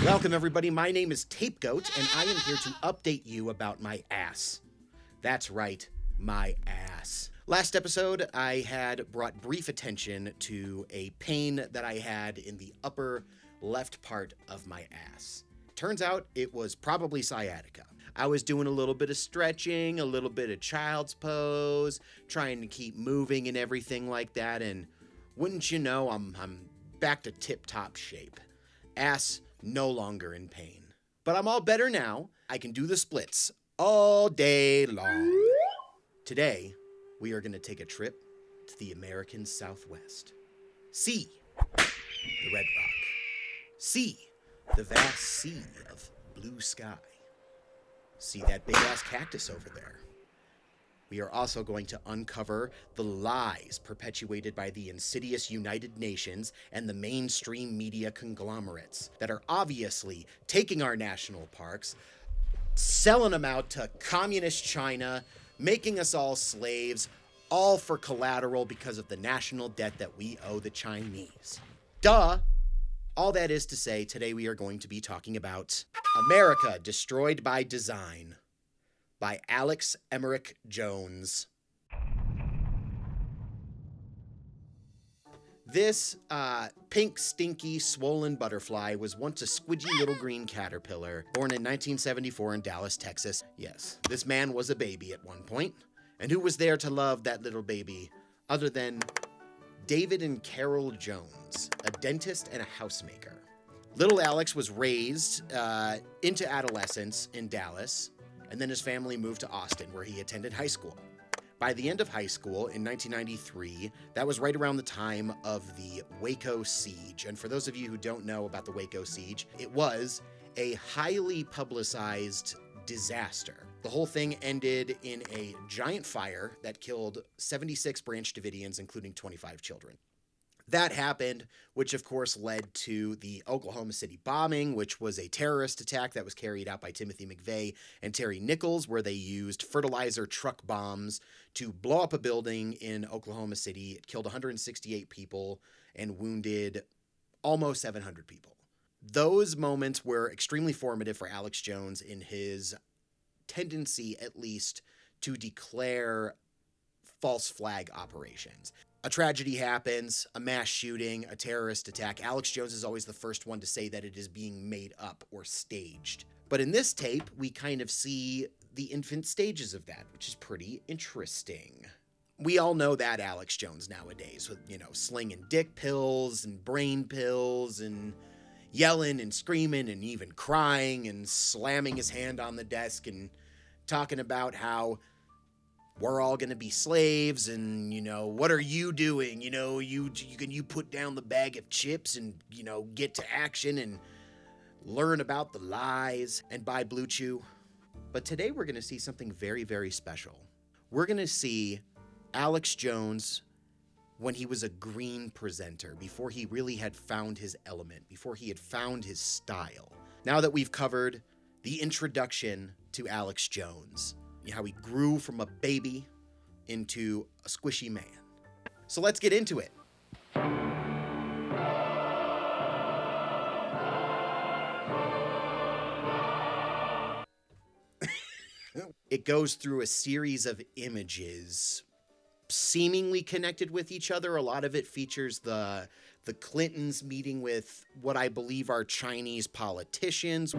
Welcome, everybody. My name is TapeGoat, and I am here to update you about my ass. That's right, my ass. Last episode, I had brought brief attention to a pain that I had in the upper left part of my ass. Turns out it was probably sciatica. I was doing a little bit of stretching, a little bit of child's pose, trying to keep moving and everything like that, and wouldn't you know, I'm back to tip-top shape. Ass no longer in pain. But I'm all better now. I can do the splits all day long. Today, we are going to take a trip to the American Southwest. See the red rock. See the vast sea of blue sky. See that big-ass cactus over there. We are also going to uncover the lies perpetuated by the insidious United Nations and the mainstream media conglomerates that are obviously taking our national parks, selling them out to communist China, making us all slaves, all for collateral because of the national debt that we owe the Chinese. Duh! All that is to say, today we are going to be talking about America Destroyed by Design by Alex Emmerich Jones. This pink, stinky, swollen butterfly was once a squidgy little green caterpillar born in 1974 in Dallas, Texas. Yes, this man was a baby at one point. And who was there to love that little baby other than David and Carol Jones, a dentist and a housemaker? Little Alex was raised into adolescence in Dallas, and then his family moved to Austin, where he attended high school. By the end of high school, in 1993, that was right around the time of the Waco siege. And for those of you who don't know about the Waco siege, it was a highly publicized disaster. The whole thing ended in a giant fire that killed 76 Branch Davidians, including 25 children. That happened, which of course led to the Oklahoma City bombing, which was a terrorist attack that was carried out by Timothy McVeigh and Terry Nichols, where they used fertilizer truck bombs to blow up a building in Oklahoma City. It killed 168 people and wounded almost 700 people. Those moments were extremely formative for Alex Jones in his tendency, at least, to declare false flag operations. A tragedy happens, a mass shooting, a terrorist attack. Alex Jones is always the first one to say that it is being made up or staged. But in this tape, we kind of see the infant stages of that, which is pretty interesting. We all know that Alex Jones nowadays, with, slinging dick pills and brain pills and yelling and screaming and even crying and slamming his hand on the desk and talking about how we're all going to be slaves and, what are you doing? You put down the bag of chips and, get to action and learn about the lies and buy Blue Chew. But today we're going to see something very, very special. We're going to see Alex Jones when he was a green presenter, before he really had found his element, before he had found his style. Now that we've covered the introduction to Alex Jones, how he grew from a baby into a squishy man. So let's get into it. It goes through a series of images seemingly connected with each other. A lot of it features the Clintons meeting with what I believe are Chinese politicians.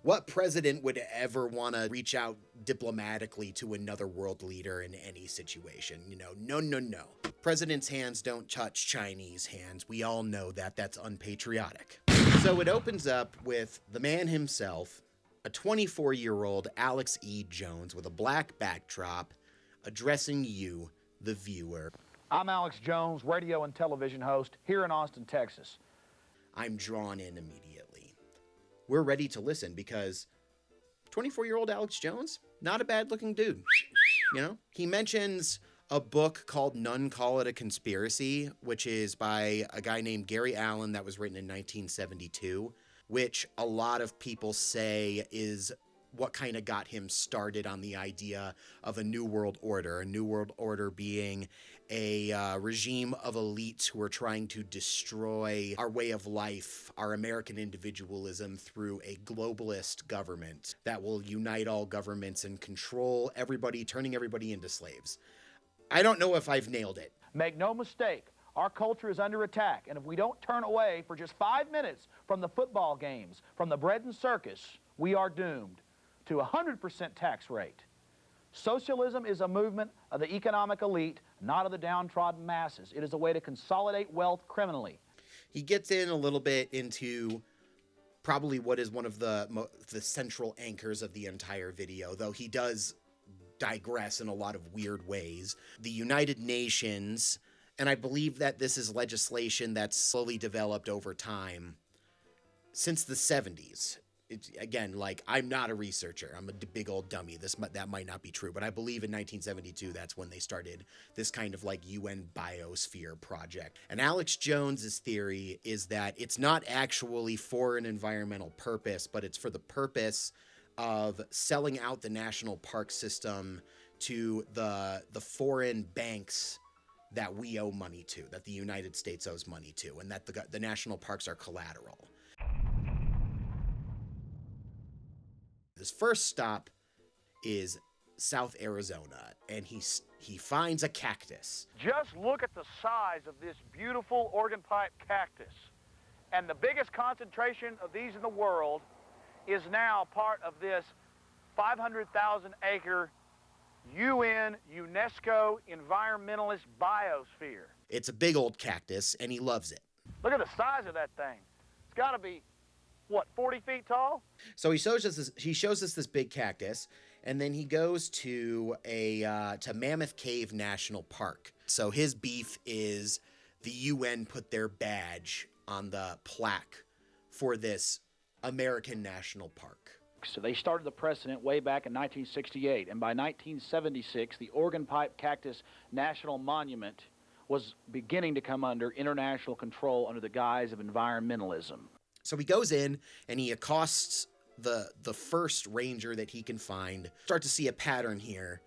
What president would ever want to reach out diplomatically to another world leader in any situation? No. President's hands don't touch Chinese hands. We all know that. That's unpatriotic. So it opens up with the man himself, a 24-year-old Alex E. Jones with a black backdrop, addressing you, the viewer. I'm Alex Jones, radio and television host here in Austin, Texas. I'm drawn in immediately. We're ready to listen because 24-year-old Alex Jones, not a bad-looking dude. He mentions a book called None Call It a Conspiracy, which is by a guy named Gary Allen that was written in 1972, which a lot of people say is what kind of got him started on the idea of a new world order being a regime of elites who are trying to destroy our way of life, our American individualism, through a globalist government that will unite all governments and control everybody, turning everybody into slaves. I don't know if I've nailed it. Make no mistake, our culture is under attack, and if we don't turn away for just 5 minutes from the football games, from the bread and circus, we are doomed to a 100% tax rate. Socialism is a movement of the economic elite, not of the downtrodden masses. It is a way to consolidate wealth criminally. He gets in a little bit into probably what is one of the central anchors of the entire video, though he does digress in a lot of weird ways. The United Nations, and I believe that this is legislation that's slowly developed over time since the 70s. It's, again, like, I'm not a researcher. I'm a big old dummy. That might not be true, but I believe in 1972, that's when they started this kind of like UN biosphere project. And Alex Jones's theory is that it's not actually for an environmental purpose, but it's for the purpose of selling out the national park system to the foreign banks that we owe money to, that the United States owes money to, and that the national parks are collateral. His first stop is South Arizona, and he finds a cactus. Just look at the size of this beautiful organ pipe cactus. And the biggest concentration of these in the world is now part of this 500,000 acre UN UNESCO environmentalist biosphere. It's a big old cactus, and he loves it. Look at the size of that thing. It's got to be, what, 40 feet tall? So he shows us this big cactus, and then he goes to to Mammoth Cave National Park. So his beef is the UN put their badge on the plaque for this American national park. So they started the precedent way back in 1968, and by 1976, the Organ Pipe Cactus National Monument was beginning to come under international control under the guise of environmentalism. So he goes in and he accosts the first ranger that he can find. Start to see a pattern here.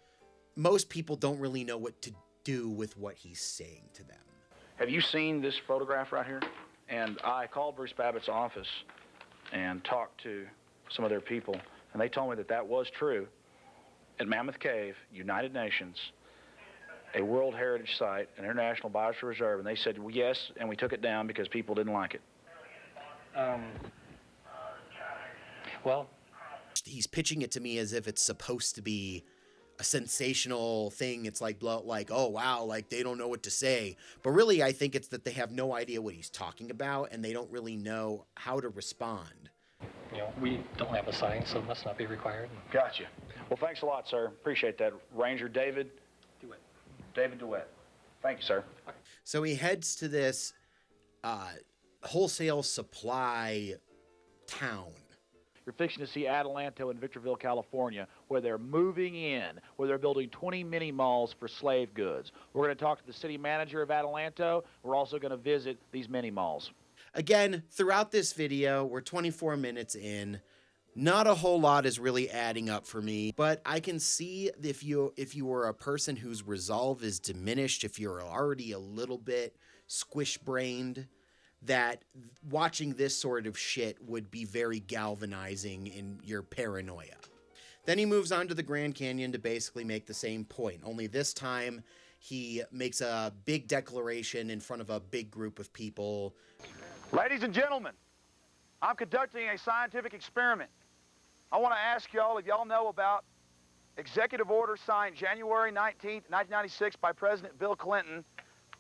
Most people don't really know what to do with what he's saying to them. Have you seen this photograph right here? And I called Bruce Babbitt's office and talked to some of their people, and they told me that that was true at Mammoth Cave, United Nations, a World Heritage Site, an International Biosphere Reserve, and they said, well, yes, and we took it down because people didn't like it. Well, he's pitching it to me as if it's supposed to be a sensational thing. It's like, oh, wow, like they don't know what to say. But really, I think it's that they have no idea what he's talking about, and they don't really know how to respond. you know, we don't have a sign, so it must not be required. Gotcha. Well, thanks a lot, sir. Appreciate that. Ranger David DeWitt. David DeWitt. Thank you, sir. So he heads to this wholesale supply town. You're fixing to see Adelanto in Victorville, California, where they're moving in, where they're building 20 mini malls for slave goods. We're going to talk to the city manager of Adelanto. We're also going to visit these mini malls. Again, throughout this video, we're 24 minutes in. Not a whole lot is really adding up for me, but I can see if you were a person whose resolve is diminished, if you're already a little bit squish-brained, that watching this sort of shit would be very galvanizing in your paranoia. Then he moves on to the Grand Canyon to basically make the same point, only this time he makes a big declaration in front of a big group of people. Ladies and gentlemen, I'm conducting a scientific experiment. I want to ask y'all if y'all know about Executive Order signed January 19th, 1996 by President Bill Clinton,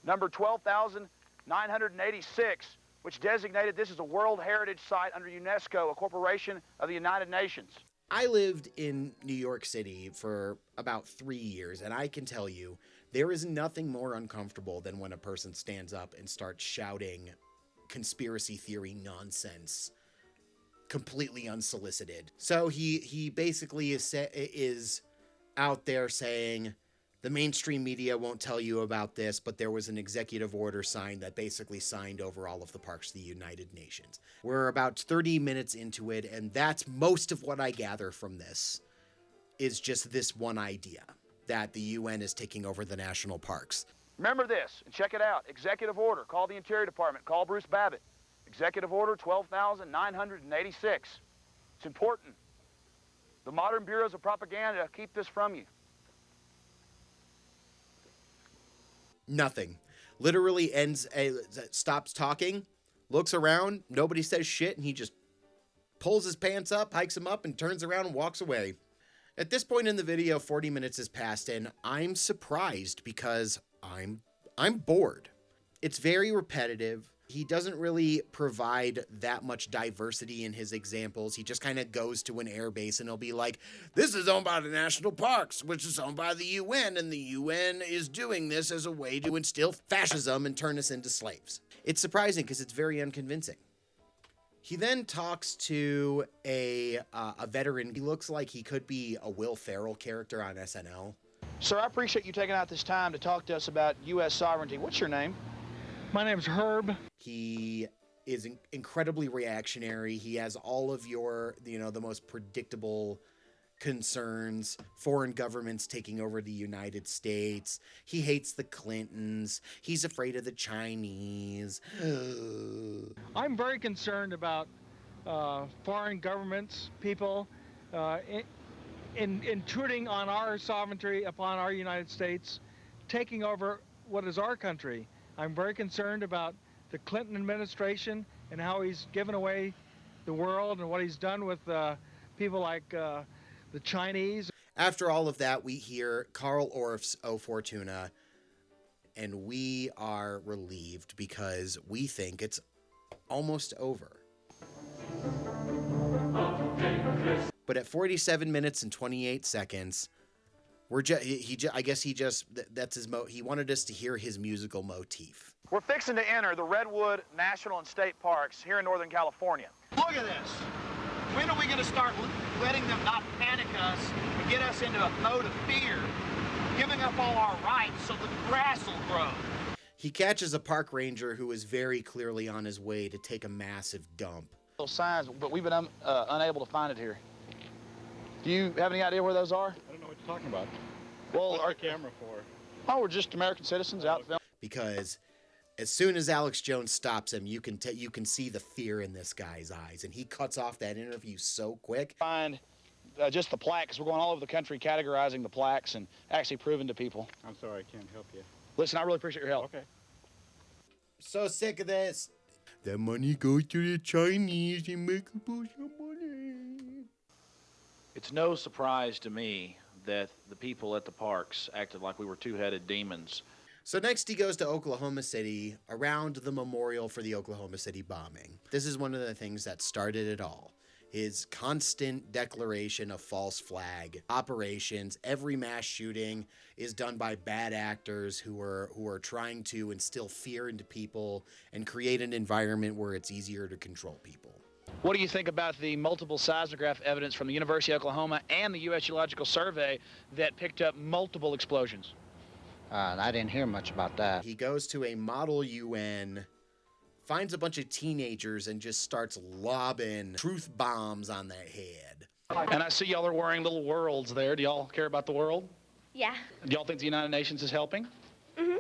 number 12,986, which designated this as a World Heritage Site under UNESCO, a corporation of the United Nations. I lived in New York City for about 3 years, and I can tell you, there is nothing more uncomfortable than when a person stands up and starts shouting conspiracy theory nonsense, completely unsolicited. So he basically is out there saying, the mainstream media won't tell you about this, but there was an executive order signed that basically signed over all of the parks of the United Nations. We're about 30 minutes into it, and that's most of what I gather from this, is just this one idea, that the UN is taking over the national parks. Remember this, and check it out. Executive order. Call the Interior Department. Call Bruce Babbitt. Executive order 12,986. It's important. The modern bureaus of propaganda keep this from you. Nothing. Literally stops talking, looks around, nobody says shit, and he just pulls his pants up, hikes them up, and turns around and walks away. At this point in the video, 40 minutes has passed, and I'm surprised because I'm bored. It's very repetitive. He doesn't really provide that much diversity in his examples. He just kind of goes to an airbase and he'll be like, this is owned by the national parks, which is owned by the UN, and the UN is doing this as a way to instill fascism and turn us into slaves. It's surprising because it's very unconvincing. He then talks to a veteran. He looks like he could be a Will Ferrell character on SNL. Sir, I appreciate you taking out this time to talk to us about U.S. sovereignty. What's your name? My name's Herb. He is incredibly reactionary. He has all of your, the most predictable concerns. Foreign governments taking over the United States. He hates the Clintons. He's afraid of the Chinese. I'm very concerned about foreign governments, people intruding on our sovereignty upon our United States, taking over what is our country. I'm very concerned about the Clinton administration and how he's given away the world and what he's done with people like the Chinese. After all of that, we hear Carl Orff's O Fortuna, and we are relieved because we think it's almost over. But at 47 minutes and 28 seconds, that's his he wanted us to hear his musical motif. We're fixing to enter the Redwood National and State Parks here in Northern California. Look at this. When are we going to start letting them not panic us and get us into a mode of fear, giving up all our rights so the grass will grow? He catches a park ranger who is very clearly on his way to take a massive dump. Those signs, but we've been unable to find it here. Do you have any idea where those are? I don't know what you're talking about. Well, what's the camera for? Oh, we're just American citizens out filming. Because as soon as Alex Jones stops him, you can see the fear in this guy's eyes, and he cuts off that interview so quick. Find just the plaques. We're going all over the country categorizing the plaques and actually proving to people. I'm sorry, I can't help you. Listen, I really appreciate your help. Okay. So sick of this. The money goes to the Chinese and make a bunch of money. It's no surprise to me that the people at the parks acted like we were two-headed demons. So next he goes to Oklahoma City, around the memorial for the Oklahoma City bombing. This is one of the things that started it all. His constant declaration of false flag operations. Every mass shooting is done by bad actors who are trying to instill fear into people and create an environment where it's easier to control people. What do you think about the multiple seismograph evidence from the University of Oklahoma and the U.S. Geological Survey that picked up multiple explosions? I didn't hear much about that. He goes to a model UN, finds a bunch of teenagers, and just starts lobbing truth bombs on their head. And I see y'all are wearing little worlds there. Do y'all care about the world? Yeah. Do y'all think the United Nations is helping? Yeah,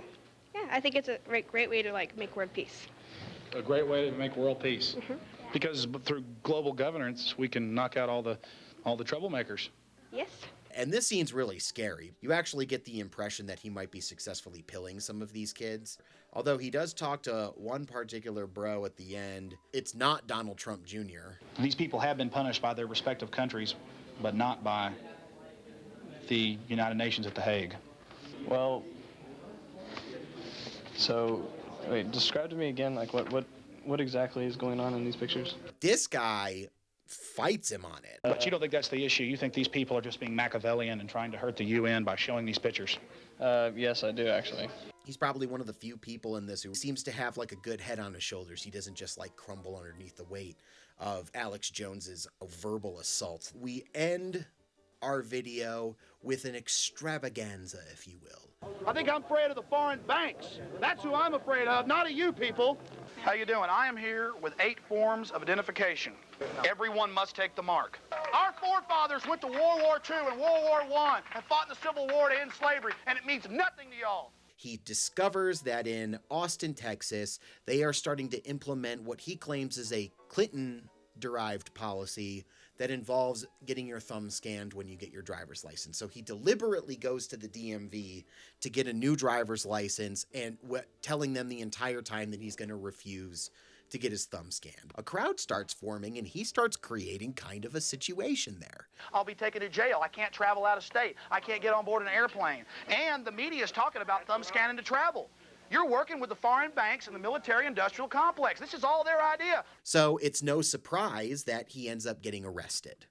I think it's a great way to make world peace. A great way to make world peace. Because through global governance, we can knock out all the troublemakers. Yes. And this scene's really scary. You actually get the impression that he might be successfully pilling some of these kids. Although he does talk to one particular bro at the end. It's not Donald Trump Jr. These people have been punished by their respective countries, but not by the United Nations at The Hague. Well, so, wait, describe to me again, like what exactly is going on in these pictures? This guy fights him on it. But you don't think that's the issue? You think these people are just being Machiavellian and trying to hurt the UN by showing these pictures? Yes, I do, actually. He's probably one of the few people in this who seems to have like a good head on his shoulders. He doesn't just like crumble underneath the weight of Alex Jones's verbal assaults. We end our video with an extravaganza, if you will. I think I'm afraid of the foreign banks. That's who I'm afraid of, not of you people. How you doing? I am here with 8 forms of identification. Everyone must take the mark. Our forefathers went to World War II and World War I and fought in the Civil War to end slavery, and it means nothing to y'all. He discovers that in Austin, Texas, they are starting to implement what he claims is a Clinton-derived policy that involves getting your thumb scanned when you get your driver's license. So he deliberately goes to the DMV to get a new driver's license and telling them the entire time that he's going to refuse to get his thumb scanned. A crowd starts forming and he starts creating kind of a situation there. I'll be taken to jail. I can't travel out of state. I can't get on board an airplane. And the media is talking about thumb scanning to travel. You're working with the foreign banks and the military-industrial complex. This is all their idea. So it's no surprise that he ends up getting arrested.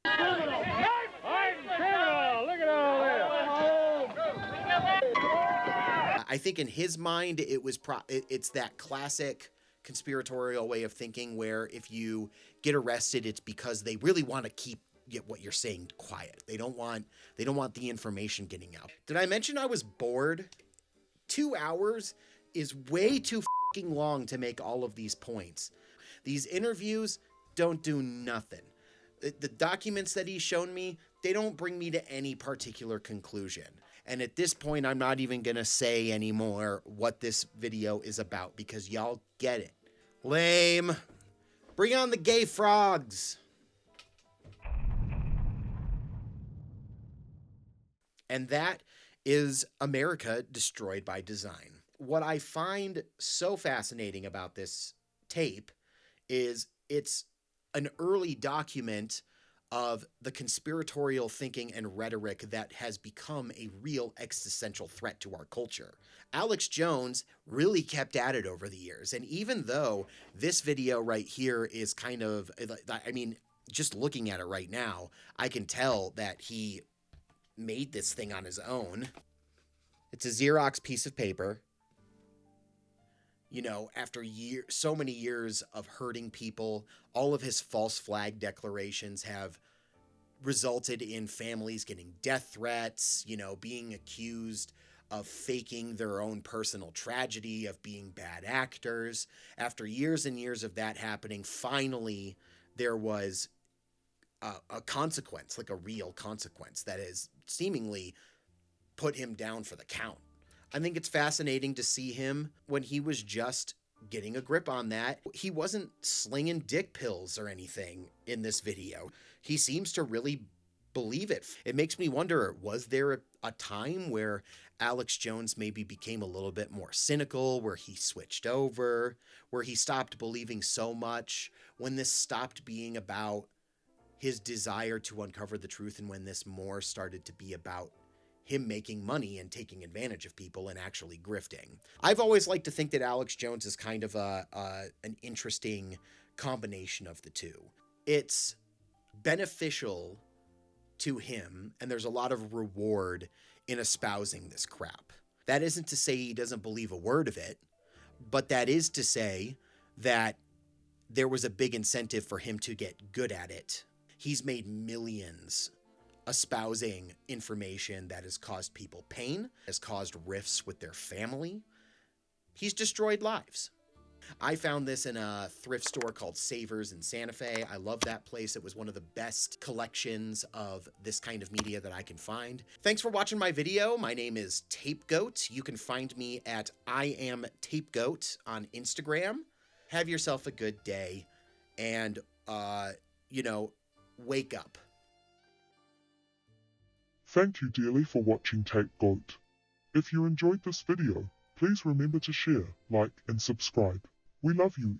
I think in his mind, it's that classic conspiratorial way of thinking where if you get arrested, it's because they really want to keep what you're saying quiet. They don't want the information getting out. Did I mention I was bored? 2 hours is way too fucking long to make all of these points. These interviews don't do nothing. The documents that he's shown me, they don't bring me to any particular conclusion. And at this point, I'm not even going to say anymore what this video is about because y'all get it. Lame. Bring on the gay frogs. And that is America Destroyed by Design. What I find so fascinating about this tape is it's an early document of the conspiratorial thinking and rhetoric that has become a real existential threat to our culture. Alex Jones really kept at it over the years. And even though this video right here is kind of, I mean, just looking at it right now, I can tell that he made this thing on his own. It's a Xerox piece of paper. You know, after so many years of hurting people, all of his false flag declarations have resulted in families getting death threats, you know, being accused of faking their own personal tragedy, of being bad actors. After years and years of that happening, finally there was a consequence, like a real consequence that has seemingly put him down for the count. I think it's fascinating to see him when he was just getting a grip on that. He wasn't slinging dick pills or anything in this video. He seems to really believe it. It makes me wonder, was there a time where Alex Jones maybe became a little bit more cynical, where he switched over, where he stopped believing so much, when this stopped being about his desire to uncover the truth and when this more started to be about him making money and taking advantage of people and actually grifting? I've always liked to think that Alex Jones is kind of an interesting combination of the two. It's beneficial to him, and there's a lot of reward in espousing this crap. That isn't to say he doesn't believe a word of it, but that is to say that there was a big incentive for him to get good at it. He's made millions espousing information that has caused people pain, has caused rifts with their family. He's destroyed lives. I found this in a thrift store called Savers in Santa Fe. I love that place. It was one of the best collections of this kind of media that I can find. Thanks for watching my video. My name is TapeGoat. You can find me at IamTapeGoat on Instagram. Have yourself a good day and, wake up. Thank you dearly for watching TapeGoat. If you enjoyed this video, please remember to share, like, and subscribe. We love you.